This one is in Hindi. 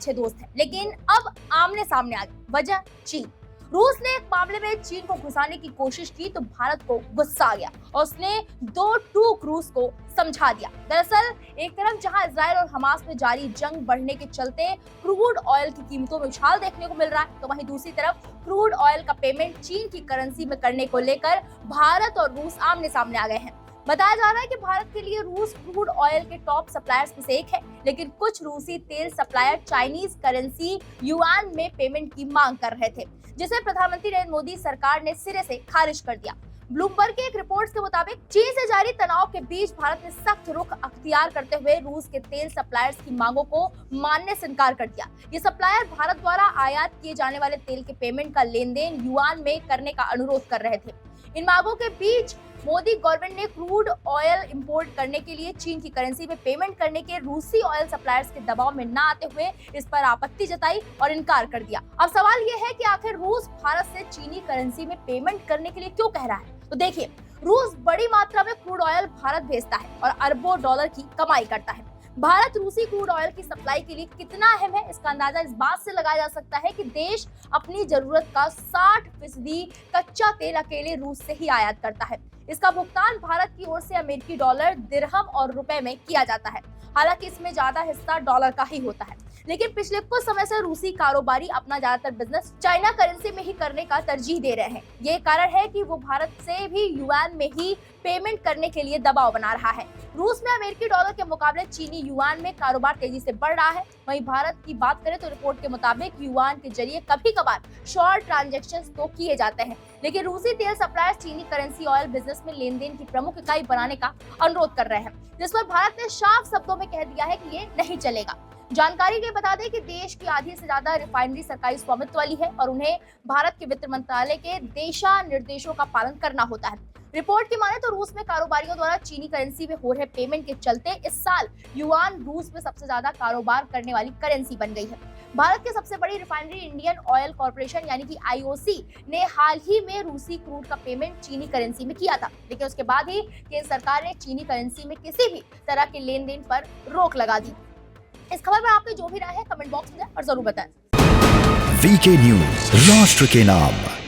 अच्छे दोस्त हैं, लेकिन अब आमने सामने आ गए। वजह चीन। रूस ने एक मामले में चीन को घुसाने की कोशिश की तो भारत को गुस्सा आ गया और उसने दो टूक रूस को समझा दिया। दरअसल एक तरफ जहां इजराइल और हमास में जारी जंग बढ़ने के चलते क्रूड ऑयल की कीमतों में उछाल देखने को मिल रहा है, तो वहीं दूसरी तरफ क्रूड ऑयल का पेमेंट चीन की करेंसी में करने को लेकर भारत और रूस आमने सामने आ गए हैं। बताया जा रहा है कि भारत के लिए रूस क्रूड ऑयल के टॉप सप्लायर्स में से एक है, लेकिन कुछ रूसी तेल सप्लायर चाइनीज करेंसी युआन में पेमेंट की मांग कर रहे थे, जिसे प्रधानमंत्री नरेंद्र मोदी सरकार ने सिरे से खारिज कर दिया। ब्लूमबर्ग के एक रिपोर्ट के मुताबिक चीन से जारी तनाव के बीच भारत ने सख्त रुख अख्तियार करते हुए रूस के तेल सप्लायर्स की मांगों को मानने से इनकार कर दिया। ये सप्लायर भारत द्वारा आयात किए जाने वाले तेल के पेमेंट का लेन देन युआन में करने का अनुरोध कर रहे थे। इन मांगों के बीच मोदी गवर्नमेंट ने क्रूड ऑयल इंपोर्ट करने के लिए चीन की करेंसी में पेमेंट करने के रूसी ऑयल सप्लायर्स के दबाव में न आते हुए इस पर आपत्ति जताई और इनकार कर दिया। अब सवाल यह है कि आखिर रूस भारत से चीनी करेंसी में पेमेंट करने के लिए क्यों कह रहा है? तो देखिए, रूस बड़ी मात्रा में क्रूड ऑयल भारत भेजता है और अरबों डॉलर की कमाई करता है। भारत रूसी क्रूड ऑयल की सप्लाई के लिए कितना अहम है, इसका अंदाजा इस बात से लगाया जा सकता है कि देश अपनी जरूरत का 60% कच्चा तेल अकेले रूस से ही आयात करता है। इसका भुगतान भारत की ओर से अमेरिकी डॉलर, दिरहम और रुपए में किया जाता है। हालांकि इसमें ज्यादा हिस्सा डॉलर का ही होता है, लेकिन पिछले कुछ समय से रूसी कारोबारी अपना ज्यादातर बिजनेस चाइना करेंसी में ही करने का तरजीह दे रहे हैं। ये कारण है कि वो भारत से भी युआन में ही पेमेंट करने के लिए दबाव बना रहा है। रूस में अमेरिकी डॉलर के मुकाबले चीनी युआन में कारोबार तेजी से बढ़ रहा है। वहीं भारत की बात करें तो रिपोर्ट के मुताबिक युआन के जरिए कभी कभार शॉर्ट ट्रांजैक्शंस तो किए जाते हैं, लेकिन रूसी तेल सप्लायर्स चीनी करेंसी ऑयल बिजनेस में लेन देन की प्रमुख इकाई बनाने का अनुरोध कर रहे हैं, जिस पर भारत ने साफ शब्दों में कह दिया है कि ये नहीं चलेगा। जानकारी के बता दें कि देश की आधी से ज्यादा रिफाइनरी सरकारी स्वामित्व वाली है और उन्हें भारत के वित्त मंत्रालय के दिशा निर्देशों का पालन करना होता है। रिपोर्ट की माने तो रूस में कारोबारियों द्वारा चीनी करेंसी में हो रहे पेमेंट के चलते इस साल युआन रूस में सबसे ज्यादा कारोबार करने वाली करेंसी बन गई है। भारत की सबसे बड़ी रिफाइनरी इंडियन ऑयल कॉर्पोरेशन यानी कि IOC ने हाल ही में रूसी क्रूड का पेमेंट चीनी करेंसी में किया था, लेकिन उसके बाद ही केंद्र सरकार ने चीनी करेंसी में किसी भी तरह के लेन देन पर रोक लगा दी। इस खबर पर आपकी जो भी राय है कमेंट बॉक्स में और जरूर बताएं। VK न्यूज, राष्ट्र के नाम।